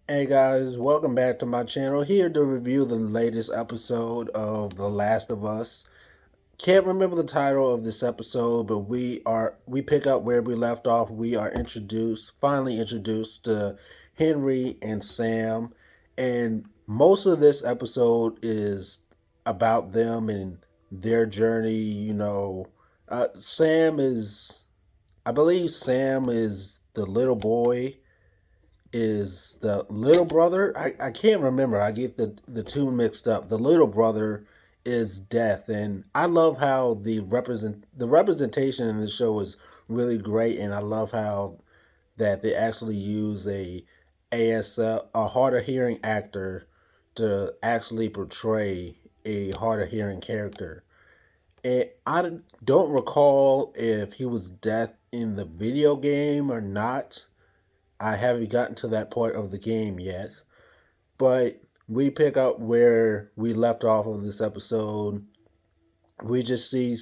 Hey guys, welcome back to my channel. Here to review the latest episode of The Last of Us. Can't remember the title of this episode, but we pick up where we left off. We are finally introduced to Henry and Sam, and most of this episode is about them and their journey. Sam is, I believe, Sam is the little boy is the little brother. I can't remember. I get the two mixed up. The little brother is Death, and I love how the representation in the show is really great, and I love how that they actually use a hard of hearing actor to actually portray a hard of hearing character. And I don't recall if he was Death in the video game or not. I haven't gotten to that point of the game yet, but we pick up where we left off of this episode. We just see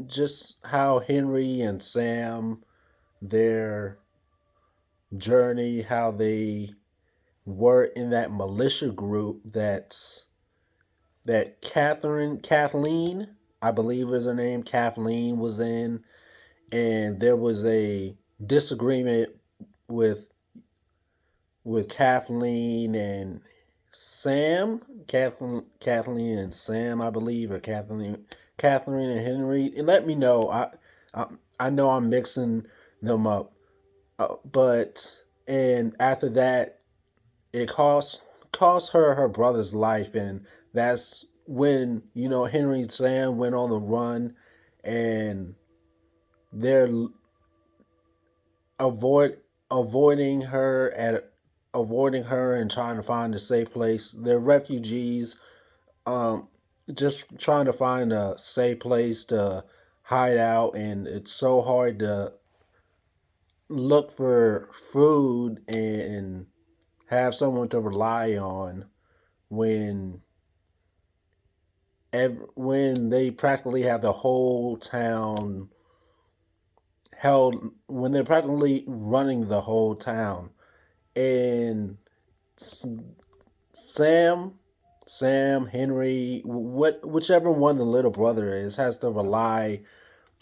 just how Henry and Sam, their journey, how they were in that militia group that Kathleen, I believe is her name, Kathleen was in, and there was a disagreement with Kathleen and Sam, Kathleen and Sam, I believe, or Catherine and Henry. And let me know. I, I know I'm mixing them up, but and after that, it cost her her brother's life, and that's when Henry and Sam went on the run, and they're avoid avoiding her at avoiding her and trying to find a safe place. They're refugees, um, just trying to find a safe place to hide out, and it's so hard to look for food and have someone to rely on when when they practically have the whole town held, when they're practically running the whole town. And Sam, Henry, whichever one the little brother is, has to rely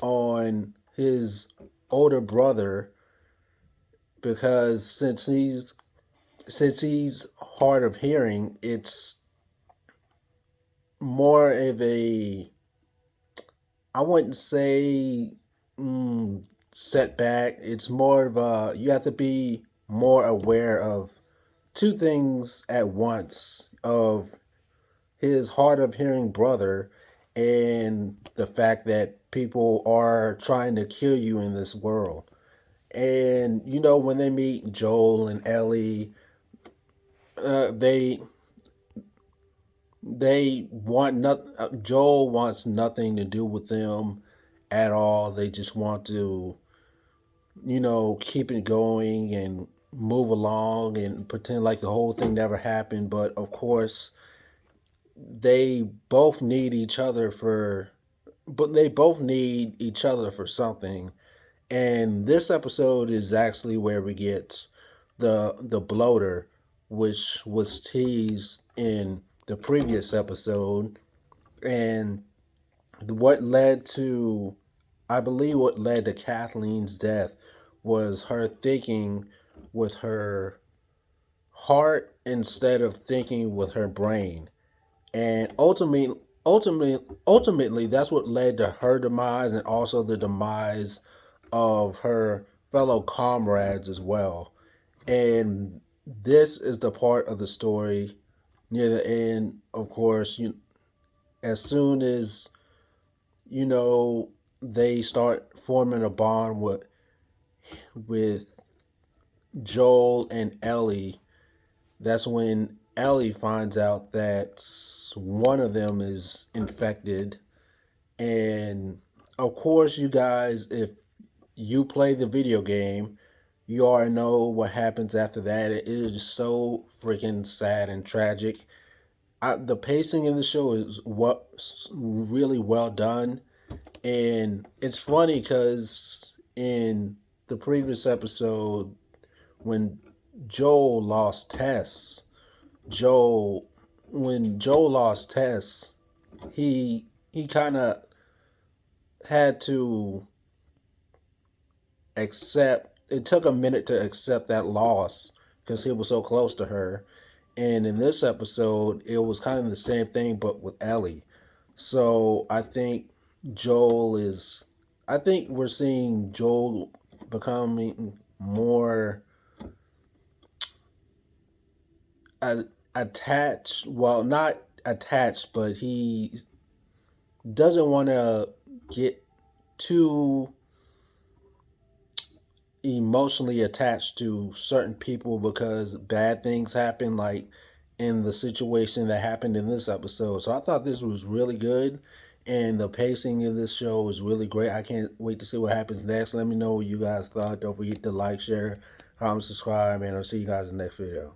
on his older brother because since he's hard of hearing, it's more of a, I wouldn't say setback. It's more of a, you have to be more aware of two things at once of his hard of hearing brother and the fact that people are trying to kill you in this world. And when they meet Joel and Ellie, uh, they they want not Joel wants nothing to do with them at all. They just want to keep it going and move along and pretend like the whole thing never happened. But of course, they both need each other for they both need each other for something. And this episode is actually where we get the bloater, which was teased in the previous episode, and what led to, I believe, what led to Kathleen's death was her thinking with her heart instead of thinking with her brain. And ultimately, that's what led to her demise and also the demise of her fellow comrades as well. And this is the part of the story near the end. Of course, as soon as you know they start forming a bond with Joel and Ellie, that's when Ellie finds out that one of them is infected. And of course, you guys, if you play the video game, you already know what happens after that. It is so freaking sad and tragic. The pacing in the show is really well done, and it's funny because in the previous episode, when Joel lost Tess. Joel, when Joel lost Tess, he kind of had to accept. It took a minute to accept that loss because he was so close to her. And in this episode, it was kind of the same thing, but with Ellie. So I think Joel is. I think we're seeing Joel becoming more attached. Well, not attached, but he doesn't want to get too emotionally attached to certain people because bad things happen, like in the situation that happened in this episode. So I thought this was really good, and the pacing of this show is really great. I can't wait to see what happens next. Let me know what you guys thought. Don't forget to like, share, comment, subscribe, and I'll see you guys in the next video.